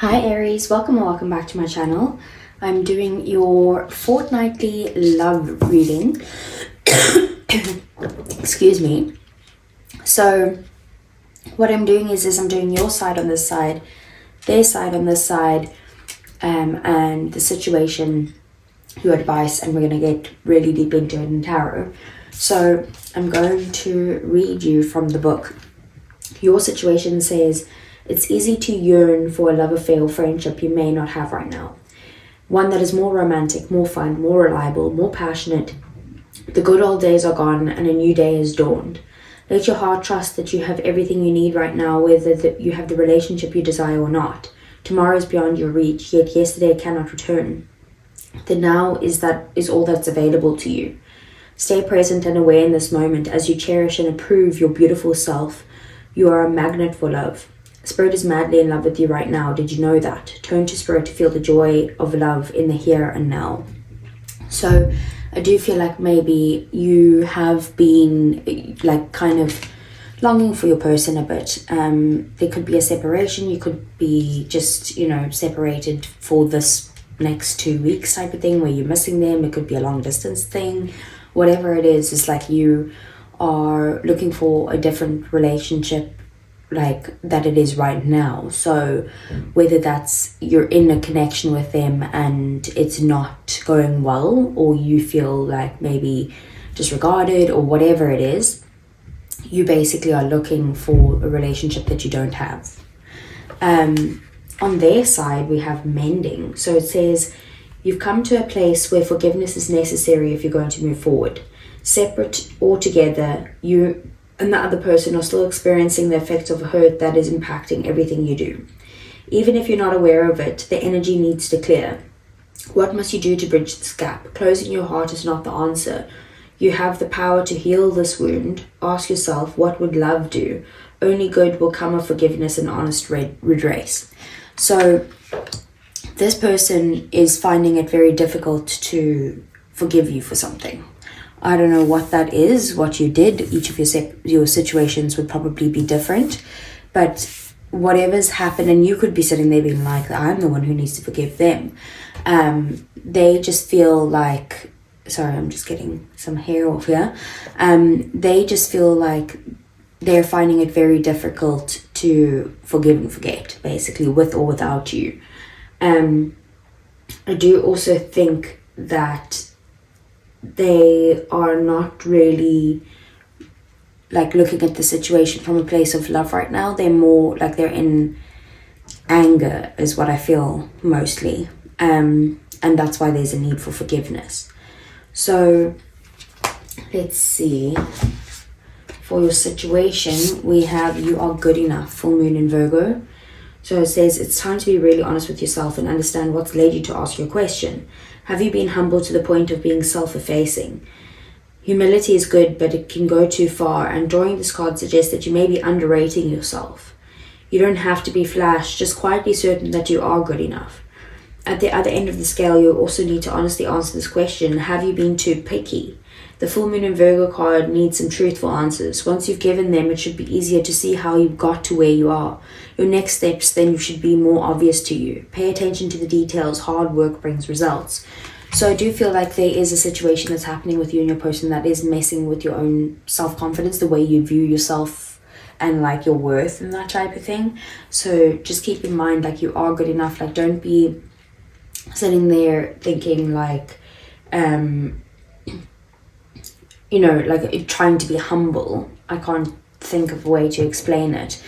Hi Aries, welcome and welcome back to my channel. I'm doing your fortnightly love reading. Excuse me. So what I'm doing is I'm doing your side on this side, their side on this side, and the situation, your advice, and we're going to get really deep into it in tarot. So I'm going to read you from the book. Your situation says, it's easy to yearn for a love affair or friendship you may not have right now. One that is more romantic, more fun, more reliable, more passionate. The good old days are gone and a new day has dawned. Let your heart trust that you have everything you need right now, whether you have the relationship you desire or not. Tomorrow is beyond your reach, yet yesterday cannot return. The now is all that's available to you. Stay present and aware in this moment as you cherish and approve your beautiful self. You are a magnet for love. Spirit is madly in love with you right now. Did you know that? Turn to Spirit to feel the joy of love in the here and now. So I do feel like maybe you have been like kind of longing for your person a bit. There could be a separation. You could be just, separated for this next 2 weeks type of thing where you're missing them. It could be a long distance thing. Whatever it is, it's like you are looking for a different relationship like that it is right now. So whether that's you're in a connection with them and it's not going well, or you feel like maybe disregarded or whatever it is, you basically are looking for a relationship that you don't have. On their side, we have mending. So it says, you've come to a place where forgiveness is necessary if you're going to move forward. Separate or together, you and the other person are still experiencing the effects of hurt that is impacting everything you do. Even if you're not aware of it, the energy needs to clear. What must you do to bridge this gap? Closing your heart is not the answer. You have the power to heal this wound. Ask yourself, what would love do? Only good will come of forgiveness and honest redress. So this person is finding it very difficult to forgive you for something. I don't know what that is, what you did. Each of your situations would probably be different. But whatever's happened, and you could be sitting there being like, I'm the one who needs to forgive them. They just feel like, sorry, I'm just getting some hair off here. They just feel like they're finding it very difficult to forgive and forget, basically, with or without you. I do also think that they are not really like looking at the situation from a place of love right now. They're more like they're in anger is what I feel mostly. And that's why there's a need for forgiveness. So let's see. For your situation, we have you are good enough, full moon in Virgo. So it says it's time to be really honest with yourself and understand what's led you to ask your question. Have you been humble to the point of being self-effacing? Humility is good, but it can go too far, and drawing this card suggests that you may be underrating yourself. You don't have to be flash, just quietly certain that you are good enough. At the other end of the scale, you also need to honestly answer this question. Have you been too picky? The full moon in Virgo card needs some truthful answers. Once you've given them, it should be easier to see how you got to where you are. Your next steps then should be more obvious to you. Pay attention to the details. Hard work brings results. So I do feel like there is a situation that's happening with you and your person that is messing with your own self-confidence, the way you view yourself and like your worth and that type of thing. So just keep in mind, like, you are good enough. Like, don't be sitting there thinking like, like trying to be humble. I can't think of a way to explain it.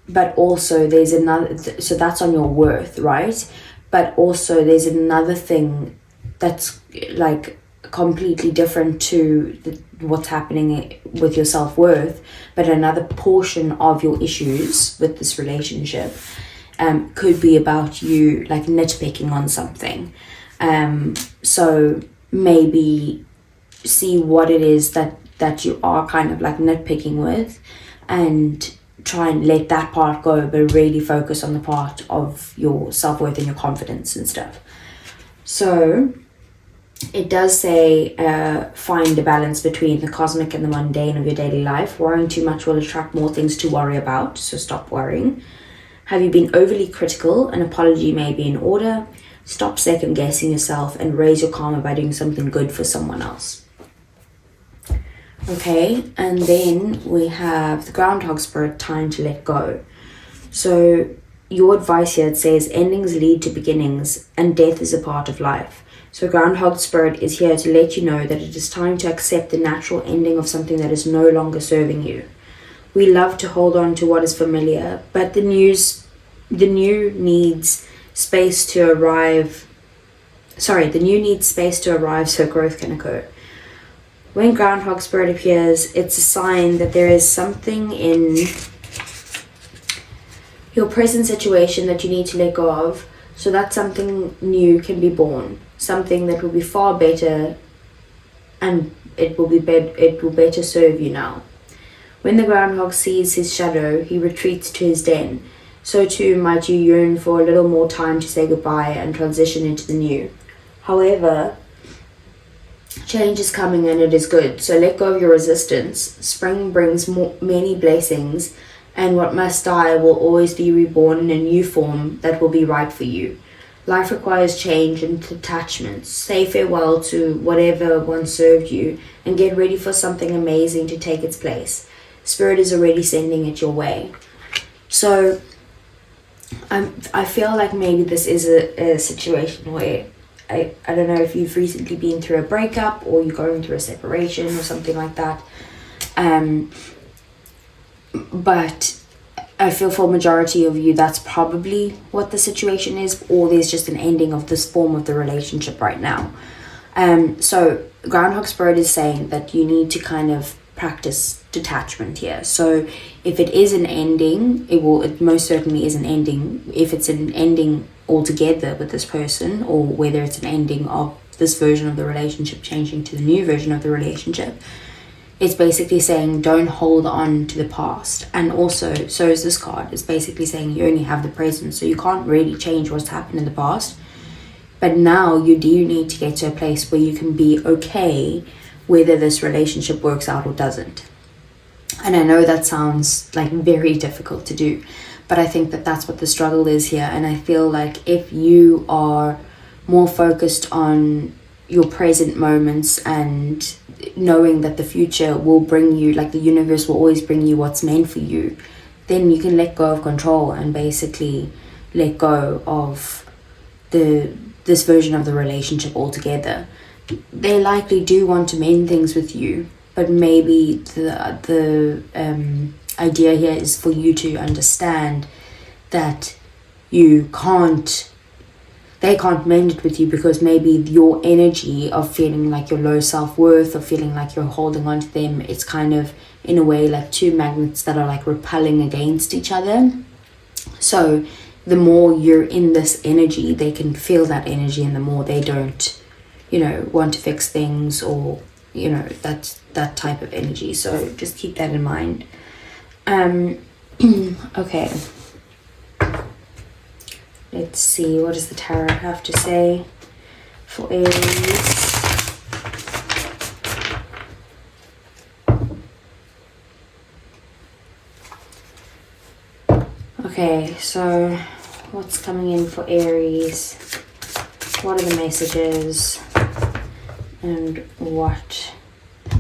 But also there's another, so that's on your worth, right? But also there's another thing that's like completely different to what's happening with your self-worth, but another portion of your issues with this relationship could be about you like nitpicking on something. So maybe see what it is that you are kind of like nitpicking with, and try and let that part go, but really focus on the part of your self-worth and your confidence and stuff. So it does say find a balance between the cosmic and the mundane of your daily life. Worrying too much will attract more things to worry about, so stop worrying. Have you been overly critical? An apology may be in order. Stop second guessing yourself and raise your karma by doing something good for someone else. Okay, and then we have the Groundhog Spirit, time to let go. So your advice here, it says endings lead to beginnings and death is a part of life. So Groundhog Spirit is here to let you know that it is time to accept the natural ending of something that is no longer serving you. We love to hold on to what is familiar, but the new needs space to arrive. The new needs space to arrive so growth can occur. When Groundhog Spirit appears, it's a sign that there is something in your present situation that you need to let go of, so that something new can be born, something that will be far better, and it will better serve you now. When the groundhog sees his shadow, he retreats to his den. So too might you yearn for a little more time to say goodbye and transition into the new. However, change is coming and it is good, so let go of your resistance. Spring brings many blessings, and what must die will always be reborn in a new form that will be right for you. Life requires change and detachment. Say farewell to whatever once served you and get ready for something amazing to take its place. Spirit is already sending it your way. So I feel like maybe this is a situation where I don't know if you've recently been through a breakup or you're going through a separation or something like that. But I feel for majority of you that's probably what the situation is, or there's just an ending of this form of the relationship right now. So Groundhog Spirit is saying that you need to kind of practice detachment here. So if it is an ending, it most certainly is an ending. If it's an ending altogether with this person, or whether it's an ending of this version of the relationship changing to the new version of the relationship, it's basically saying don't hold on to the past. And also, so is this card, it's basically saying you only have the present, so you can't really change what's happened in the past. But now you do need to get to a place where you can be okay whether this relationship works out or doesn't. And I know that sounds like very difficult to do, but I think that that's what the struggle is here. And I feel like if you are more focused on your present moments and knowing that the future will bring you, like the universe will always bring you what's meant for you, then you can let go of control and basically let go of this version of the relationship altogether. They likely do want to mend things with you, but maybe the idea here is for you to understand that they can't mend it with you, because maybe your energy of feeling like you're low self-worth or feeling like you're holding on to them, it's kind of in a way like two magnets that are like repelling against each other. So the more you're in this energy, they can feel that energy, and the more they don't, want to fix things, or that type of energy. So just keep that in mind. Okay, let's see, what does the tarot have to say for Aries? Okay, so what's coming in for Aries? What are the messages? And what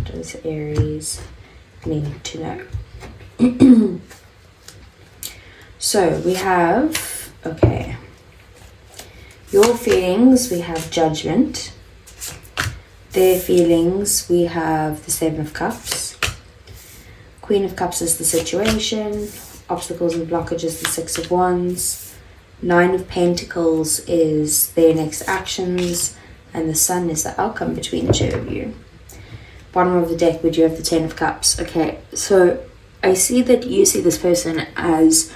does Aries need to know? So we have, okay, your feelings, we have judgment. Their feelings, we have the Seven of Cups. Queen of Cups is the situation. Obstacles and blockages, the Six of Wands. Nine of Pentacles is their next actions, and the Sun is the outcome between the two of you. Bottom of the deck, we do have the Ten of Cups. Okay, so I see that you see this person as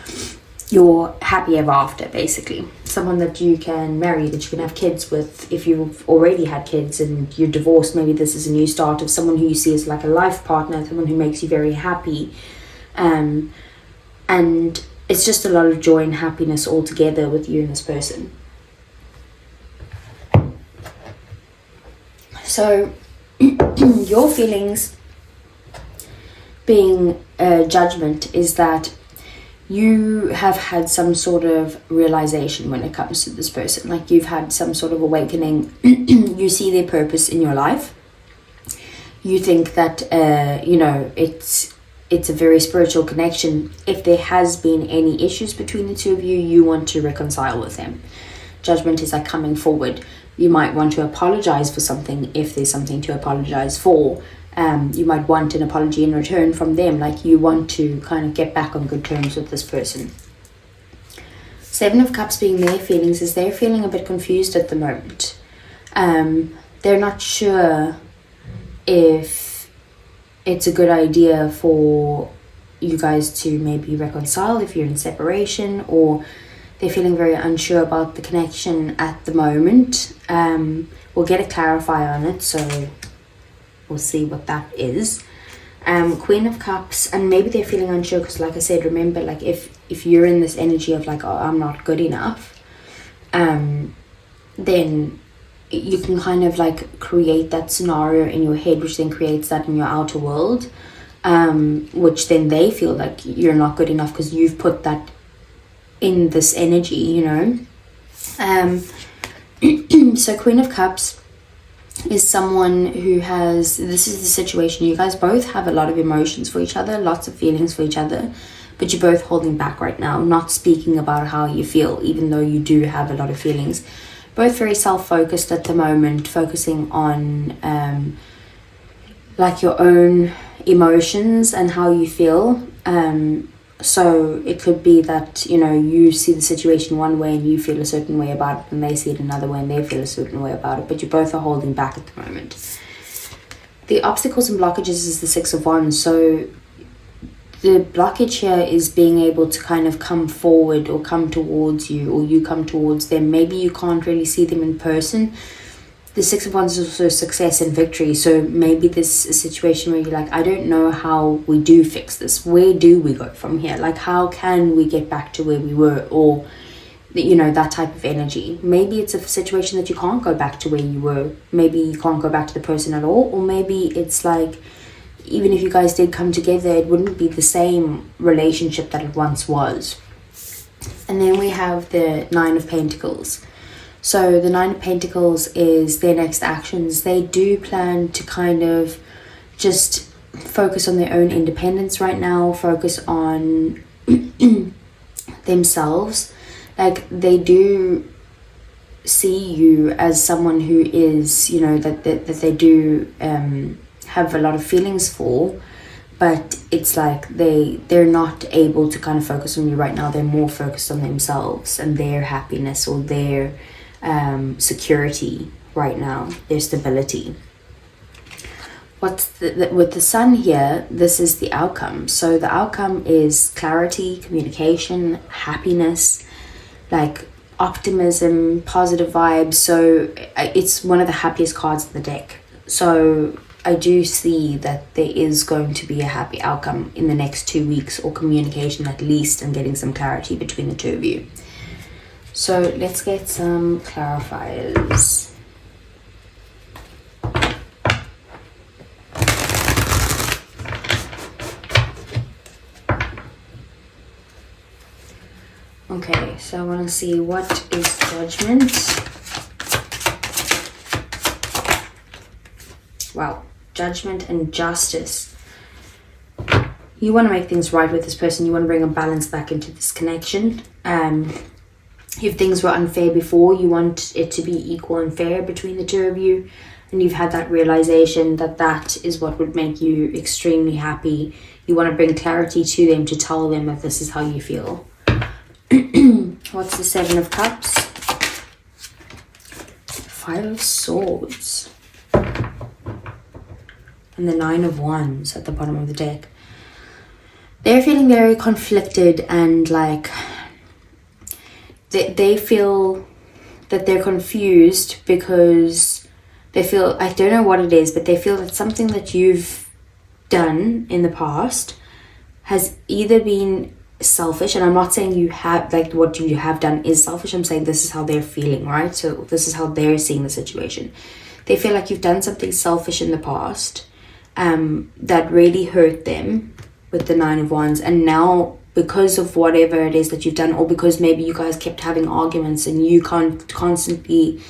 your happy ever after, basically. Someone that you can marry, that you can have kids with. If you've already had kids and you're divorced, maybe this is a new start of someone who you see as like a life partner, someone who makes you very happy. And it's just a lot of joy and happiness all together with you and this person. So your feelings being judgment is that you have had some sort of realization when it comes to this person. Like you've had some sort of awakening. You see their purpose in your life. You think that, you know, it's a very spiritual connection. If there has been any issues between the two of you, you want to reconcile with them. Judgment is like coming forward. You might want to apologize for something if there's something to apologize for. You might want an apology in return from them. Like you want to kind of get back on good terms with this person. Seven of Cups being their feelings is they're feeling a bit confused at the moment. They're not sure if it's a good idea for you guys to maybe reconcile if you're in separation, or they're feeling very unsure about the connection at the moment. We'll get a clarifier on it, so we'll see what that is. Queen of Cups, and maybe they're feeling unsure because, like I said, remember, like if you're in this energy of like, oh, I'm not good enough, then you can kind of like create that scenario in your head, which then creates that in your outer world, which then they feel like you're not good enough because you've put that in this energy, you know. So Queen of Cups is someone who has, this is the situation, you guys both have a lot of emotions for each other, lots of feelings for each other, but you're both holding back right now, not speaking about how you feel, even though you do have a lot of feelings. Both very self-focused at the moment, focusing on like your own emotions and how you feel. So it could be that, you know, you see the situation one way and you feel a certain way about it, and they see it another way and they feel a certain way about it, but you both are holding back at the moment. The obstacles and blockages is the Six of Wands. So the blockage here is being able to kind of come forward or come towards you, or you come towards them. Maybe you can't really see them in person. The Six of Wands is also success and victory. So maybe this is a situation where you're like, I don't know how we do fix this. Where do we go from here? Like, how can we get back to where we were? Or, you know, that type of energy. Maybe it's a situation that you can't go back to where you were. Maybe you can't go back to the person at all. Or maybe it's like, even if you guys did come together, it wouldn't be the same relationship that it once was. And then we have the Nine of Pentacles. So the Nine of Pentacles is their next actions. They do plan to kind of just focus on their own independence right now, focus on themselves. Like, they do see you as someone who is, you know, that they do have a lot of feelings for, but it's like they're not able to kind of focus on you right now. They're more focused on themselves and their happiness, or their security right now, their stability. With the Sun here, this is the outcome. So the outcome is clarity, communication, happiness, like optimism, positive vibes. So it's one of the happiest cards in the deck. So I do see that there is going to be a happy outcome in the next 2 weeks, or communication at least, and getting some clarity between the two of you. So let's get some clarifiers. Okay, so I want to see, what is Judgment? Wow, Judgment and Justice. You want to make things right with this person. You want to bring a balance back into this connection. If things were unfair before, you want it to be equal and fair between the two of you. And you've had that realization that that is what would make you extremely happy. You want to bring clarity to them, to tell them that this is how you feel. What's the Seven of Cups? Five of Swords. And the Nine of Wands at the bottom of the deck. They're feeling very conflicted, and like they feel that they're confused because they feel, I don't know what it is, but they feel that something that you've done in the past has either been selfish, and I'm not saying you have, like, what you have done is selfish. I'm saying this is how they're feeling, right? So this is how they're seeing the situation. They feel like you've done something selfish in the past that really hurt them with the Nine of Wands, and now because of whatever it is that you've done, or because maybe you guys kept having arguments and you constantly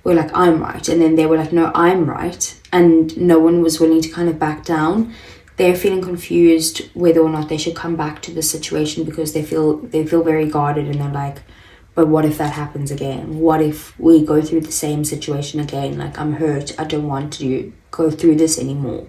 were like, I'm right, and then they were like, no, I'm right, and no one was willing to kind of back down. They're feeling confused whether or not they should come back to the situation, because they feel very guarded, and they're like, but what if that happens again? What if we go through the same situation again? Like, I'm hurt, I don't want to go through this anymore.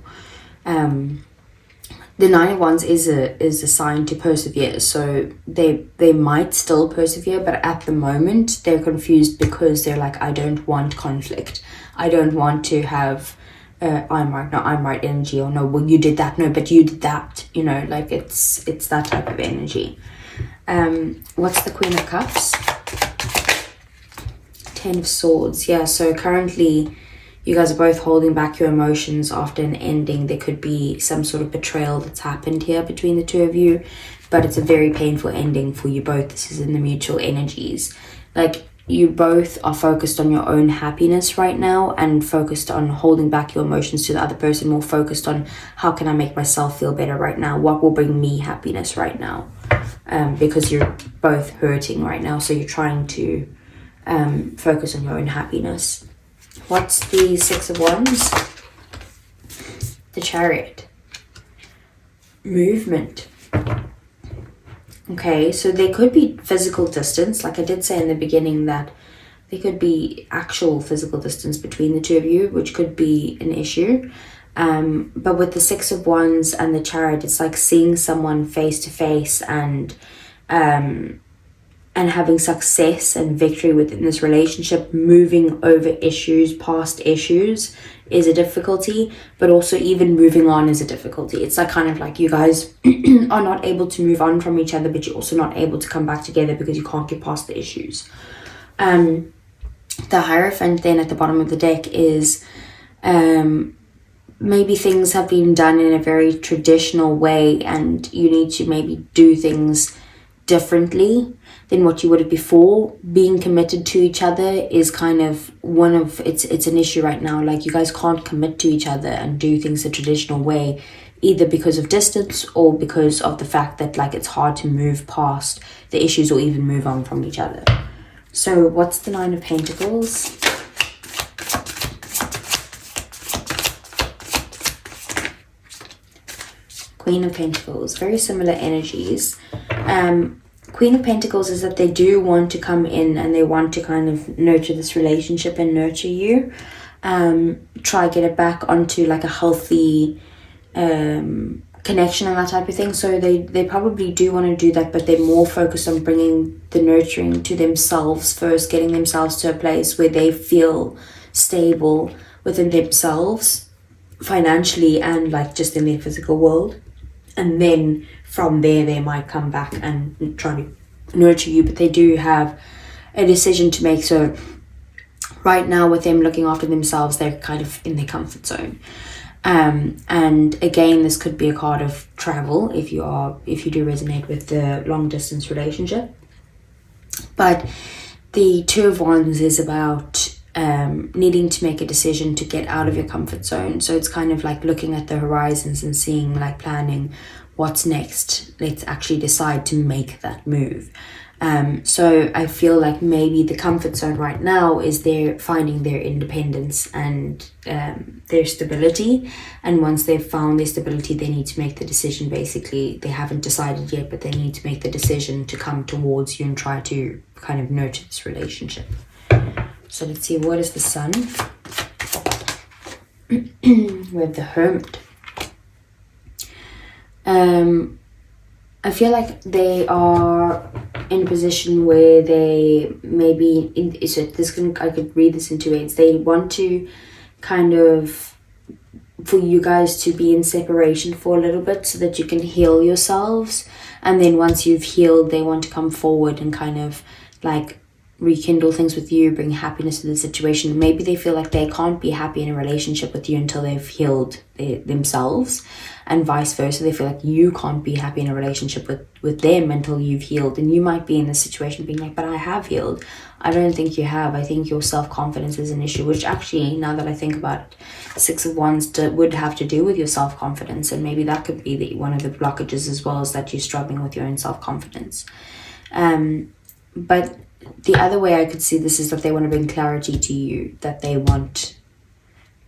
The Nine of Wands is a sign to persevere, so they might still persevere, but at the moment they're confused because they're like, I don't want conflict, I don't want to have I'm right, no, I'm right energy, or no, well, you did that, no, but you did that, you know, like it's that type of energy. What's the Queen of Cups? Ten of Swords. Yeah, so currently you guys are both holding back your emotions after an ending. There could be some sort of betrayal that's happened here between the two of you, but it's a very painful ending for you both. This is in the mutual energies. Like, you both are focused on your own happiness right now, and focused on holding back your emotions to the other person, more focused on how can I make myself feel better right now, what will bring me happiness right now, because you're both hurting right now, so you're trying to focus on your own happiness. What's the Six of Wands? The Chariot. Movement. Okay, so there could be physical distance. Like I did say in the beginning, that there could be actual physical distance between the two of you, which could be an issue. But with the Six of Wands and the Chariot, it's like seeing someone face to face, and having success and victory within this relationship. Moving over issues, past issues, is a difficulty, but also even moving on is a difficulty. It's like kind of like you guys are not able to move on from each other, but you're also not able to come back together because you can't get past the issues. The Hierophant then at the bottom of the deck is maybe things have been done in a very traditional way, and you need to maybe do things differently than what you would have before. Being committed to each other is kind of it's an issue right now. Like, you guys can't commit to each other and do things the traditional way, either because of distance or because of the fact that, like, it's hard to move past the issues or even move on from each other. So what's the Nine of Pentacles? Queen of Pentacles. Very similar energies. Queen of Pentacles is that they do want to come in and they want to kind of nurture this relationship and nurture you. Try get it back onto like a healthy connection and that type of thing. So they probably do want to do that, but they're more focused on bringing the nurturing to themselves first, getting themselves to a place where they feel stable within themselves financially and like just in their physical world. And then from there, they might come back and try to nurture you, but they do have a decision to make. So right now with them looking after themselves, they're kind of in their comfort zone. And again, this could be a card of travel if you do resonate with the long distance relationship. But the Two of Wands is about needing to make a decision to get out of your comfort zone. So it's kind of like looking at the horizons and seeing, like, planning what's next. Let's actually decide to make that move. So I feel like maybe the comfort zone right now is they're finding their independence and their stability. And once they've found their stability, they need to make the decision. Basically, they haven't decided yet, but they need to make the decision to come towards you and try to kind of nurture this relationship. So let's see, what is the Sun? We have the Hermit. I feel like they are in a position where they maybe, I could read this in two ways. They want to kind of, for you guys to be in separation for a little bit so that you can heal yourselves. And then once you've healed, they want to come forward and kind of like rekindle things with you, bring happiness to the situation. Maybe they feel like they can't be happy in a relationship with you until they've healed themselves, and vice versa. They feel like you can't be happy in a relationship with them until you've healed. And you might be in this situation being like, but I have healed. I don't think you have. I think your self-confidence is an issue, which actually, now that I think about it, 6 of Wands would have to do with your self-confidence. And maybe that could be one of the blockages as well, as that you're struggling with your own self-confidence. But the other way I could see this is that they want to bring clarity to you, that they want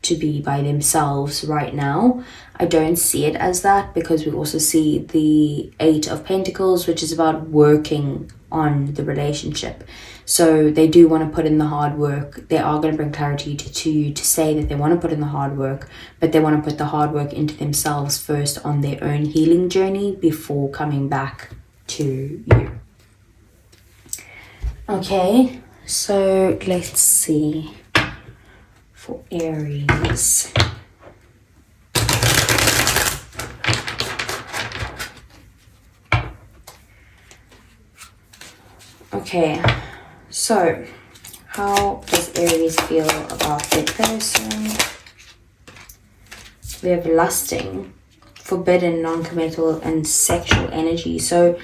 to be by themselves right now. I don't see it as that, because we also see the 8 of Pentacles, which is about working on the relationship. So they do want to put in the hard work. They are going to bring clarity to you to say that they want to put in the hard work, but they want to put the hard work into themselves first on their own healing journey before coming back to you. Okay, so let's see for Aries. Okay, so how does Aries feel about their person? We have lusting, forbidden, non-committal, and sexual energy. So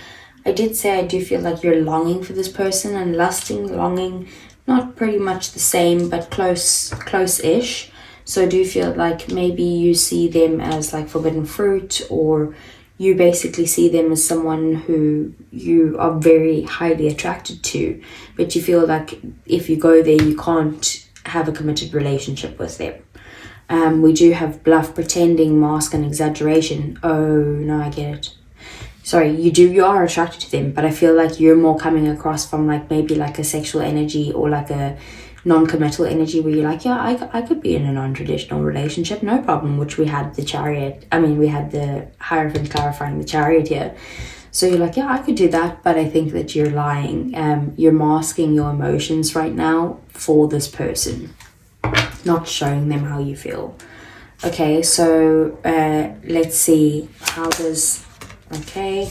I did say I do feel like you're longing for this person, and lusting, longing, not pretty much the same, but close-ish. So I do feel like maybe you see them as like forbidden fruit, or you basically see them as someone who you are very highly attracted to, but you feel like if you go there, you can't have a committed relationship with them. We do have bluff, pretending, mask, and exaggeration. Oh, no, I get it. Sorry, you are attracted to them, but I feel like you're more coming across from like maybe like a sexual energy, or like a non-committal energy, where you're like, yeah, I could be in a non-traditional relationship, no problem, which we had the Chariot. I mean, we had the Hierophant clarifying the Chariot here. So you're like, yeah, I could do that, but I think that you're lying. You're masking your emotions right now for this person, not showing them how you feel. Okay, so let's see, how does... Okay,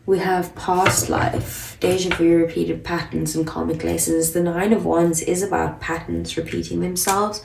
we have past life, deja vu, repeated patterns, and karmic lessons. The 9 of Wands is about patterns repeating themselves.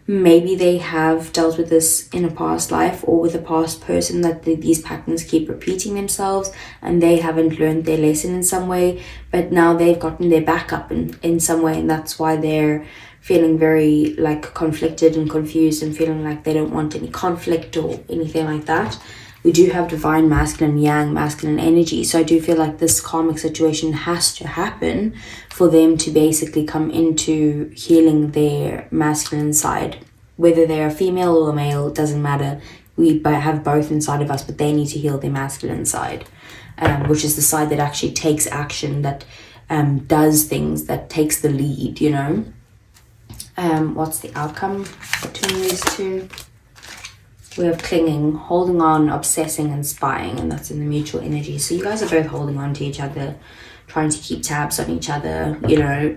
Maybe they have dealt with this in a past life, or with a past person, that these patterns keep repeating themselves and they haven't learned their lesson in some way, but now they've gotten their back up in some way, and that's why they're feeling very like conflicted and confused, and feeling like they don't want any conflict or anything like that. We do have divine masculine, yang masculine energy. So I do feel like this karmic situation has to happen for them to basically come into healing their masculine side. Whether they're a female or a male, it doesn't matter. We have both inside of us, but they need to heal their masculine side, which is the side that actually takes action, that does things, that takes the lead, you know. What's the outcome between these two? We have clinging, holding on, obsessing, and spying, and that's in the mutual energy. So you guys are both holding on to each other, trying to keep tabs on each other, you know,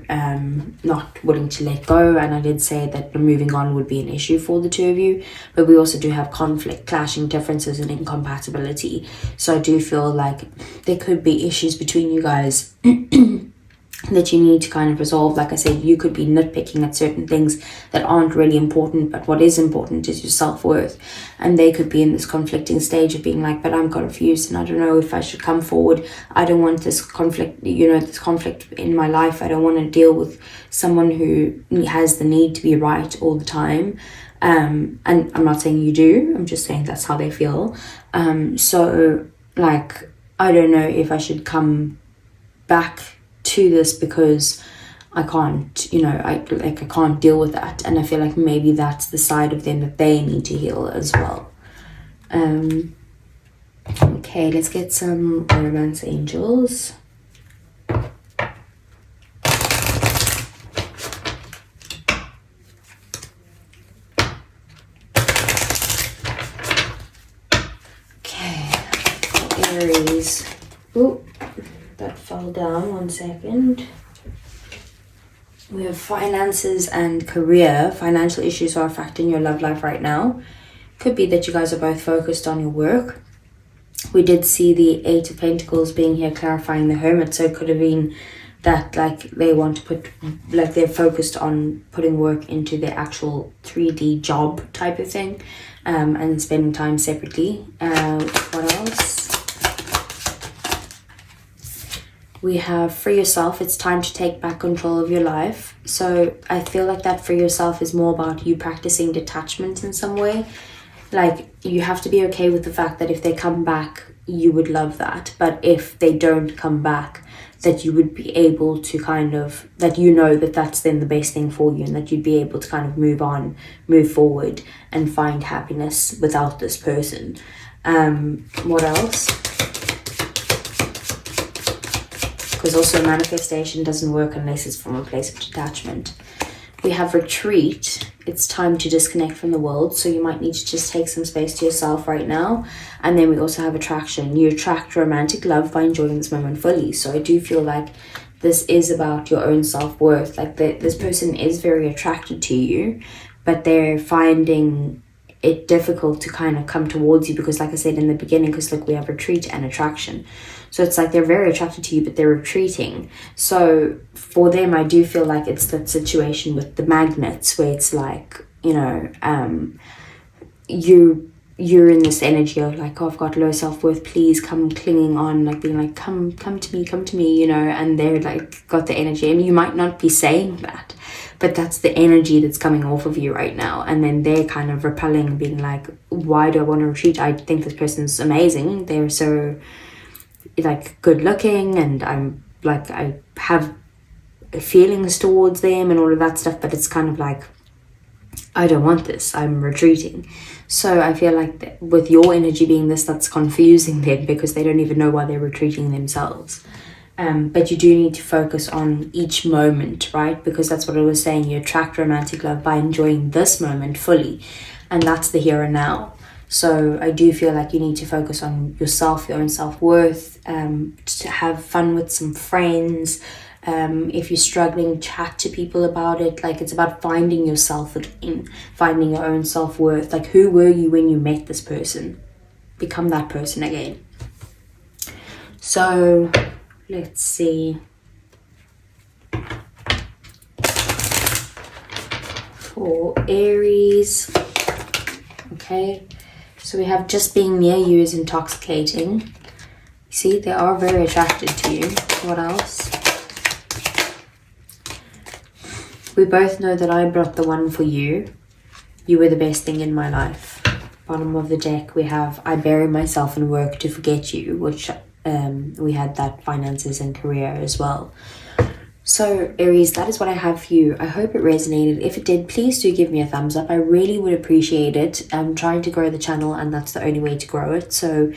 not willing to let go. And I did say that moving on would be an issue for the two of you, but we also do have conflict, clashing, differences, and incompatibility. So I do feel like there could be issues between you guys that you need to kind of resolve. Like I said, you could be nitpicking at certain things that aren't really important, but what is important is your self-worth. And they could be in this conflicting stage of being like, but I'm confused and I don't know if I should come forward. I don't want this conflict, you know, this conflict in my life. I don't want to deal with someone who has the need to be right all the time. And I'm not saying you do, I'm just saying that's how they feel. So like, I don't know if I should come back to this, because I can't, you know, I can't deal with that. And I feel like maybe that's the side of them that they need to heal as well. Okay, let's get some romance angels. Okay, Aries. Ooh. That fell down, 1 second. We have finances and career. Financial issues are affecting your love life right now. Could be that you guys are both focused on your work. we did see the Eight of Pentacles being here clarifying the Hermit, so it could have been that like they want to put, like they're focused on putting work into their actual 3D job type of thing, and spending time separately. What else? We have free yourself. It's time to take back control of your life. So I feel like that free yourself is more about you practicing detachment in some way. Like you have to be okay with the fact that if they come back, you would love that. But if they don't come back, that you would be able to kind of, that you know that that's then the best thing for you, and that you'd be able to kind of move on, move forward, and find happiness without this person. What else? Because also manifestation doesn't work unless it's from a place of detachment. We have retreat. It's time to disconnect from the world, so you might need to just take some space to yourself right now. And then we also have attraction. You attract romantic love by enjoying this moment fully. So I do feel like this is about your own self-worth. Like this person is very attracted to you, but they're finding it difficult to kind of come towards you because, like I said in the beginning, because look, we have retreat and attraction. So it's like they're very attracted to you, but they're retreating. So for them, I do feel like it's that situation with the magnets where it's like, you know, you're in this energy of like, oh, I've got low self-worth, please come clinging on, like being like, come to me, you know, and they're like got the energy, and you might not be saying that, but that's the energy that's coming off of you right now. And then they're kind of repelling, being like, why do I want to retreat? I think this person's amazing. They're so like good looking, and I'm like, I have feelings towards them and all of that stuff, but it's kind of like, I don't want this, I'm retreating. So I feel like with your energy being this, that's confusing them because they don't even know why they're retreating themselves. But you do need to focus on each moment, right? Because that's what I was saying, you attract romantic love by enjoying this moment fully, and that's the here and now. So I do feel like you need to focus on yourself, your own self-worth, to have fun with some friends. If you're struggling, chat to people about it. Like it's about finding yourself again, finding your own self-worth. Like who were you when you met this person? Become that person again. So let's see. For Aries. Okay. So we have just being near you is intoxicating. See, they are very attracted to you. What else? We both know that I brought the one for you. You were the best thing in my life. Bottom of the deck, we have I bury myself in work to forget you, which we had that finances and career as well. So Aries, that is what I have for you. I hope it resonated. If it did, please do give me a thumbs up. I really would appreciate it. I'm trying to grow the channel, and that's the only way to grow it. So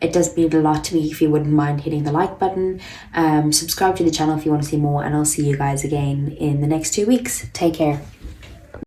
it does mean a lot to me if you wouldn't mind hitting the like button. Subscribe to the channel if you want to see more, and I'll see you guys again in the next 2 weeks. Take care.